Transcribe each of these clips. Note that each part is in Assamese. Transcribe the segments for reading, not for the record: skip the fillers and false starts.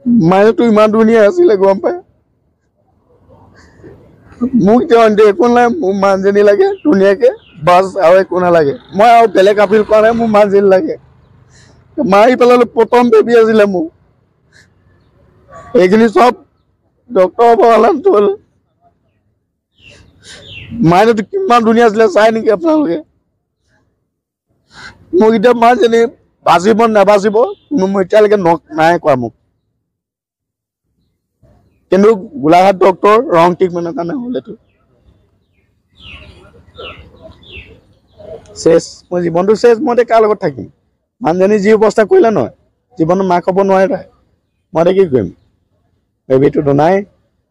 মাইনাটো ইমান ধুনীয়া আছিলে গম পায় মোক এতিয়া একো নাই মোৰ মানুহজনী লাগে ধুনীয়াকে বাছ আৰু একো নালাগে মই আৰু বেলেগ আপিল কৰা নাই মোৰ মানুহজনী লাগে মাৰি পেলালো প্ৰথম বেবী আছিলে মোৰ এইখিনি চব ডক্টৰৰ পৰামৰ্শ হ'ল মাইনাটো কিমান ধুনীয়া আছিলে চাই নেকি আপোনালোকে মোক এতিয়া মানুহজনী বাচিব নাবাচিব কোনো মই এতিয়ালৈকে নাই কোৱা মোক কিন্তু গোলাঘাট ডক্টৰ ৰং ট্ৰিটমেণ্টৰ কাৰণে হ'ল এইটো শেষ মই জীৱনটো শেষ মই কাৰ লগত থাকিম মানুহজনী যি অৱস্থা কৰিলে নহয় জীৱনত মাক হ'ব নোৱাৰে তাই মই কি কৰিম বেবীটোতো নাই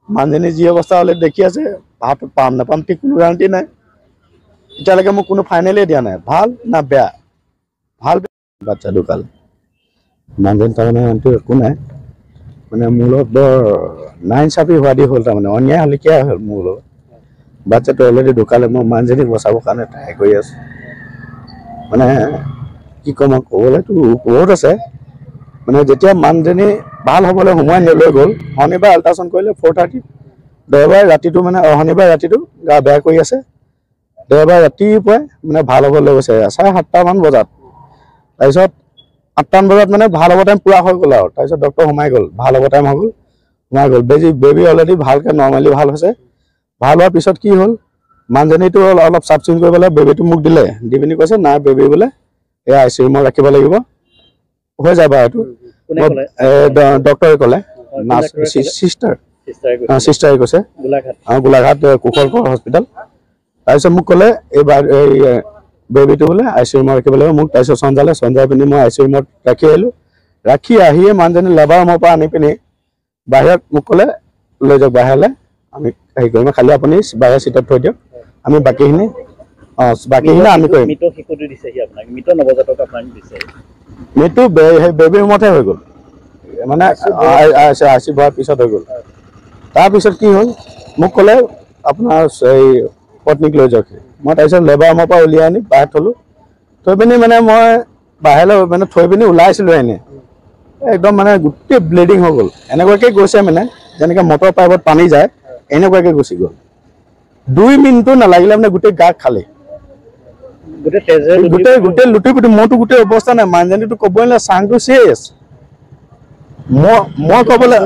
মানুহজনী যি অৱস্থা হ'লে দেখি আছে ভাত পাম নাপাম ঠিক কোনো গাৰাণ্টি নাই এতিয়ালৈকে মোক কোনো ফাইনেলে দিয়া নাই ভাল না বেয়া ভাল বাচ্চা ঢুকাল মানুহজনী তাৰমানে আনটো একো নাই মানে মোৰ লগত বৰ নাইনচাফি হোৱা দি হ'ল তাৰমানে অন্যায় হ'লকীয়া হ'ল মোৰ লগত বাচ্চাটো অলৰেডি ঢুকালে মই মানুহজনীক বচাবৰ কাৰণে ট্ৰাই কৰি আছোঁ মানে কি ক'ম ক'বলৈতো বহুত আছে মানে যেতিয়া মানুহজনী ভাল হ'বলৈ সময় লৈ গ'ল শনিবাৰ আল্ট্ৰাচাউণ্ড কৰিলে 4:30 দেওবাৰ ৰাতিটো মানে শনিবাৰ ৰাতিটো গা বেয়া কৰি আছে দেওবাৰ ৰাতিপুৱাই মানে ভাল হ'বলৈ গৈছে 7:30মান বজাত তাৰপিছত 8মান বজাত মানে ভাল হ'ব টাইম পুৰা হৈ গ'ল আৰু তাৰপিছত ডক্টৰ সোমাই গ'ল ভাল হ'ব টাইম হৈ গ'ল সোমাই গ'ল বেবী অলৰেডি ভালকৈ নৰ্মেলি ভাল হৈছে ভাল হোৱাৰ পিছত কি হ'ল মানুহজনীটো অলপ চাফ চিকুণ কৰিবলৈ বেবীটো মোক দিলে দি পিনি কৈছে নাই বেবী বোলে এই আই চি ইউ ৰুমত ৰাখিব লাগিব হৈ যাব এইটো ডক্টৰে ক'লে চিষ্টাৰে কৈছে গোলাঘাট কুশল কোঁৱৰ হস্পিটেল তাৰপিছত মোক ক'লে এই বেবীটো বোলে আই চি ইউ ৰুমত ৰাখিব লাগিব মোক তাৰপিছত সঞ্জাই পিনি মই আই চি ইউ ৰুমত ৰাখি আহিলোঁ ৰাখি আহিয়ে মানুহজনী লেবাৰ ৰুমৰ পৰা আনি পিনি বাহিৰত মোক ক'লে লৈ যাওক বাহিৰলৈ আমি হেৰি কৰিম খালি আপুনি বাহিৰৰ চিটত থৈ দিয়ক আমি বাকীখিনি আমি কৰিম মৃত্যু বেবী ৰুমতহে হৈ গ'ল মানে আই চি হোৱাৰ পিছত হৈ গ'ল তাৰপিছত কি হ'ল মোক ক'লে আপোনাৰ এই পত্নীক লৈ যাওক মই তাৰপিছত লেবাৰ ৰুমৰ পৰা উলিয়াই আনি বাহিৰত থ'লোঁ থৈ পিনি মানে মই বাহিৰলৈ মানে থৈ পিনি ওলাইছিলোঁ এনেই একদম মানে গোটেই ব্লিডিং হৈ গ'ল এনেকুৱাকৈ গৈছে মানে যেনেকৈ মটৰ পাইপত পানী যায় এনেকুৱাকৈ গুচি গ'ল 2 মিনিটো নালাগিলে মানে গোটেই গা খালে গোটেই লুটি পুটি মোৰতো গোটেই অৱস্থা নাই মানুহজনীটো ক'বই নালাগে চাংটো চেছ মই ক'বলৈ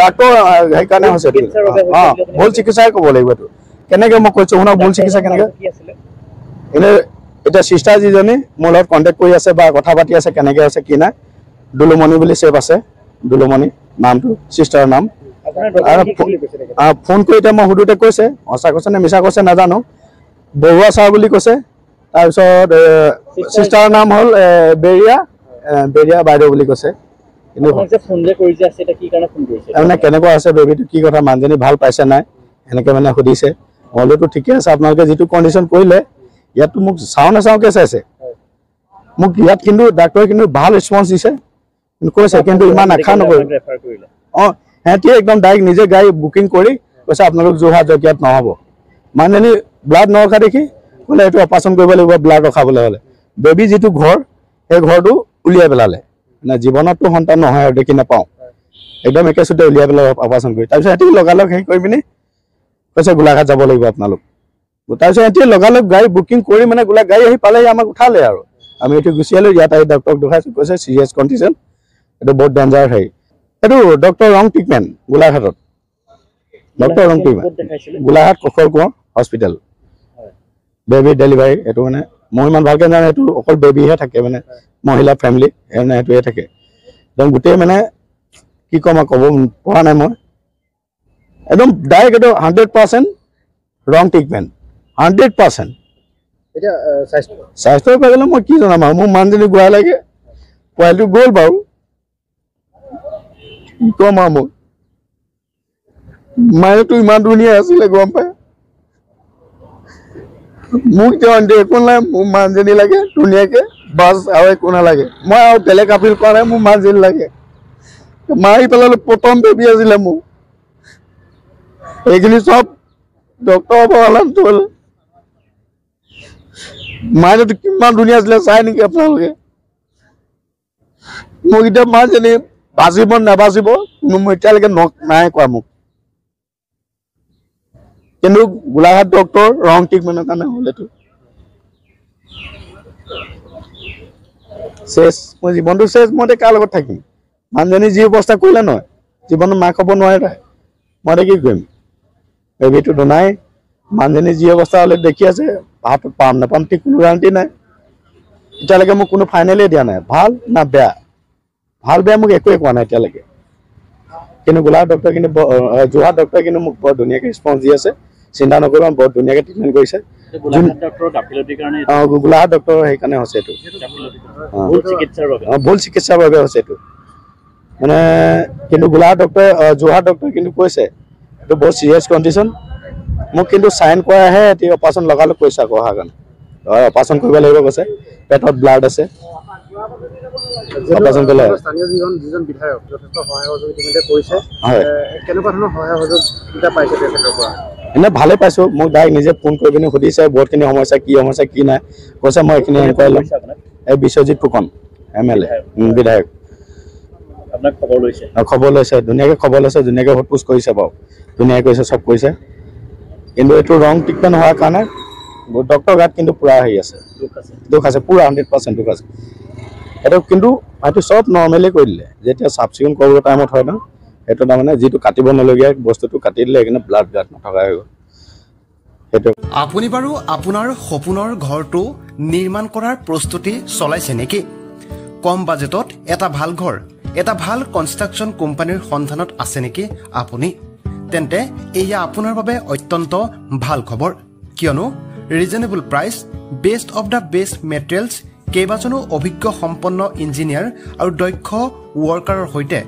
ডাক্তৰ সেইকাৰণে হৈছে ভুল চিকিৎসাই ক'ব লাগিব এইটো কেনেকৈ মই কৈছোঁ শুনক ভুল চিকিৎসা কেনেকৈ এনেই এতিয়া চিষ্টাৰ যিজনী মোৰ লগত কণ্টেক্ট কৰি আছে বা কথা পাতি আছে কেনেকৈ আছে কি নাই দুলুমণি বুলি ছেভ আছে দুলুমণি নামটো চিষ্টাৰৰ নাম ফোন কৰি এতিয়া মই সুধোতে কৈছে সঁচা কৈছে নে মিছা কৈছে নাজানো বৰুৱা ছাৰ বুলি কৈছে তাৰপিছত চিষ্টাৰৰ নাম হ'ল বেৰিয়া বাইদেউ বুলি কৈছে কিন্তু মানে কেনেকুৱা আছে বেবীটো কি কথা মানুহজনী ভাল পাইছে নাই এনেকৈ মানে সুধিছে হ'লেতো ঠিকে আছে আপোনালোকে যিটো কণ্ডিশ্যন কৰিলে ইয়াততো মোক চাওঁ নাচাওঁকৈ চাইছে মোক ইয়াত কিন্তু ডাক্তৰে কিন্তু ভাল ৰেচপঞ্চ দিছে কৈছে কিন্তু ইমান আশা নকৰিলে সিহঁতি একদম ডাইৰেক্ট নিজে গাড়ী বুকিং কৰি কৈছে আপোনালোক যোৰহাট জগিয়াত নহ'ব মানুহজনী ব্লাড নৰখা দেখি ক'লে এইটো অপাৰেশ্যন কৰিব লাগিব ব্লাড ৰখাবলৈ হ'লে বেবী যিটো ঘৰ সেই ঘৰটো উলিয়াই পেলালে মানে জীৱনততো সন্তান নহয় আৰু দেখি নাপাওঁ একদম একেচোতে উলিয়াই পেলাই অপাৰেশ্যন কৰি তাৰপিছত সিহঁতি লগালগ হেৰি কৰি পিনি কৈছে গোলাঘাট যাব লাগিব আপোনালোক তাৰপিছত সিহঁতি লগালগ গাড়ী বুকিং কৰি মানে গাড়ী আহি পালেহি আমাক উঠালে আৰু আমি এইটো গুচি আহিলোঁ ইয়াত আহি ডক্টৰক দেখাইছোঁ কৈছে চিৰিয়াছ কণ্ডিশ্যন এইটো বহুত ডেঞ্জাৰ হেৰি এইটো ডক্টৰ ৰং ট্ৰিটমেণ্ট গোলাঘাটত ডক্টৰ ৰং treatment Golaghat Kushal Konwar hospital baby delivery এইটো মানে মই ইমান ভালকৈ জানো এইটো অকল বেবীহে থাকে মানে মহিলা ফেমিলি মানে সেইটোৱে থাকে একদম গোটেই মানে কি ক'ম আৰু ক'ব পৰা নাই মই একদম ডাইৰেক্ট এইটো 100% ৰং ট্ৰিটমেণ্ট 100%। এতিয়া স্বাস্থ্যৰ পৰা গ'লে মই কি জনাম আৰু মোৰ মানুহজনী গোৱাই লাগে পোৱালিটো গ'ল বাৰু কি ক'ম আৰু মই মায়েতো ইমান ধুনীয়া আছিলে গম পায় মোক এতিয়া একো নাই মোৰ মানুহজনী লাগে ধুনীয়াকৈ বাছ আৰু একো নালাগে মই আৰু বেলেগ আপিল কৰা নাই মোৰ মানুহজনী লাগে মাৰি পেলালো প্ৰথম বেবী আছিলে মোৰ এইখিনি চব ডক্টৰৰ পৰামৰ্শ হ'ল মাইনাটো কিমান ধুনীয়া আছিলে চাই নেকি আপোনালোকে মোক এতিয়া মানুহজনী বাজিব নাবাজিব কোনো এতিয়ালৈকে নাই কোৱা মোক কিন্তু গোলাঘাট ডক্টৰ ৰং ট্ৰিটমেণ্টৰ কাৰণে হ'ল এইটো শেষ মই জীৱনটো শেষ মই কাৰ লগত থাকিম মানুহজনী যি অৱস্থা কৰিলে নহয় জীৱনত মাক হ'ব নোৱাৰে তাই মই কি কৰিম বেবীটো দুনাই মানুহজনী যি অৱস্থা হ'লে দেখি আছে ভাত পাম নাপাম ঠিক কোনো গেৰাণ্টি নাই এতিয়ালৈকে মোক কোনো ফাইনেলেই দিয়া নাই ভাল না বেয়া ভাল বেয়া মোক একোৱে কোৱা নাই এতিয়ালৈকে কিন্তু গোলাঘাট ডক্টৰ কিন্তু যোৰহাট ডক্টৰে কিন্তু মোক বৰ ধুনীয়াকৈ ৰেছপঞ্চ দি আছে চিন্তা নকৰিব বৰ ধুনীয়াকৈ ট্ৰিটমেণ্ট কৰিছে গোলাঘাট ডক্টৰ সেইকাৰণে হৈছে এইটো ভুল চিকিৎসাৰ বাবে হৈছে এইটো মানে কিন্তু গোলাঘাট ডক্টৰে যোৰহাট ডক্টৰে কিন্তু কৈছে এইটো বহুত চিৰিয়াছ কণ্ডিশ্যন মোক কিন্তু চাইন কৰাহে এটি অপাৰেশ্যন লগালোঁ কৈছে আকৌ অহাৰ কাৰণে অপাৰেশ্যন কৰিব লাগিব কৈছে পেটত ব্লাড আছে অপাৰেশ্যন কৰিলে স্থানীয় যিজন বিধায়ক যথেষ্ট সহায় সহযোগিতা কৰিছে কেনেকুৱা ধৰণৰ সহায় সহযোগিতা পাইছে তেখেতৰ পৰা এনে ভালে পাইছোঁ মোক ডাইৰেক্ট নিজে ফোন কৰি পিনি সুধিছে বহুতখিনি সমস্যা কি নাই কৈছে মই এইখিনি এনকুৱাৰী ল'ম এই বিশ্বজিৎ ফুকন MLA বিধায়ক আপোনাক খবৰ লৈছে ধুনীয়াকৈ খবৰ লৈছে ধুনীয়াকৈ সোধ-পোছ কৰিছে বাৰু ধুনীয়াকৈ কৰিছে চব কৰিছে কিন্তু এইটো ৰং ট্ৰিটমেণ্ট হোৱাৰ কাৰণে ডক্টৰ গাত কিন্তু পূৰা হেৰি আছে দুখ আছে পূৰা 100% দুখ আছে এইটো কিন্তু হয়তো চব নৰ্মেলি কৰি দিলে যেতিয়া চাফ চিকুণ কৰিব টাইমত হয় ন সেইটো তাৰমানে যিটো কাটিব নলগীয়া বস্তুটো কাটি দিলে সেইকাৰণে ব্লাড গাত নথকা হৈ গ'ল সেইটো আপুনি বাৰু আপোনাৰ সপোনৰ ঘৰটো নিৰ্মাণ কৰাৰ প্ৰস্তুতি চলাইছে নেকি কম বাজেটত এটা ভাল ঘৰ এটা ভাল কনষ্ট্ৰাকশ্যন কোম্পানীৰ সন্ধানত আছে নেকি আপুনি তেন্তে এয়া আপোনাৰ বাবে অত্যন্ত ভাল খবৰ কিয়নো reasonable price best of the best materials কেইবাজনো অভিজ্ঞ সম্পন্ন ইঞ্জিনিয়াৰ আৰু দক্ষ ৱৰ্কাৰৰ সৈতে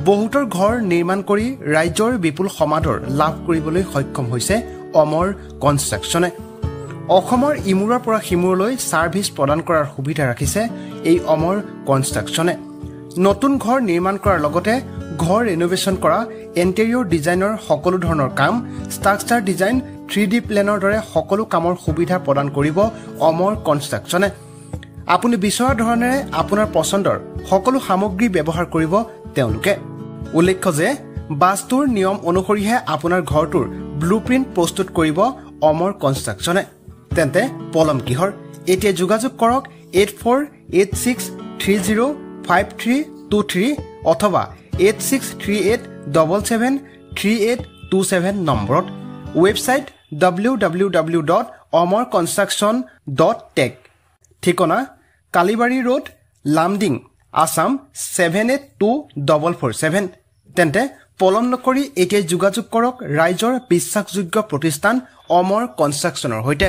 বহুতৰ ঘৰ নিৰ্মাণ কৰি ৰাজ্যৰ বিপুল সমাদৰ লাভ কৰিবলৈ সক্ষম হৈছে অমৰ কনষ্ট্ৰাকশ্যনে অসমৰ ইমূৰৰ পৰা সিমূৰলৈ ছাৰ্ভিচ প্ৰদান কৰাৰ সুবিধা ৰাখিছে এই অমৰ কনষ্ট্ৰাকশ্যনে নতুন ঘৰ নিৰ্মাণ কৰাৰ লগতে ঘৰ ৰিনোভেশ্যন কৰা ইণ্টেৰিয়ৰ ডিজাইনৰ সকলো ধৰণৰ কাম ষ্ট্ৰাকচাৰ ডিজাইন 3D প্লেনৰ দৰে সকলো কামৰ সুবিধা প্ৰদান কৰিব অমৰ কনষ্ট্ৰাকশ্যনে আপুনি বিচৰা ধৰণেৰে আপোনাৰ পছন্দৰ সকলো সামগ্ৰী ব্যৱহাৰ কৰিব তেওঁলোকে উল্লেখ্য যে বাস্তুৰ নিয়ম অনুসৰিহে আপোনাৰ ঘৰটোৰ ব্লুপ্ৰিণ্ট প্ৰস্তুত কৰিব অমৰ কনষ্ট্ৰাকশ্যনে তেন্তে পলম কিহৰ এতিয়া যোগাযোগ কৰক 8486305323 অথবা 8638773827 নম্বৰত ৱেবছাইট www.omorconstruction.tech ঠিকনা কালিবাৰী ৰোড লামডিং আসাম 782447 তেন্তে পলম নকৰি এতিয়া যোগাযোগ কৰক ৰাইজৰ বিশ্বাসযোগ্য প্ৰতিষ্ঠান অমৰ কনষ্ট্ৰাকশ্যনৰ সৈতে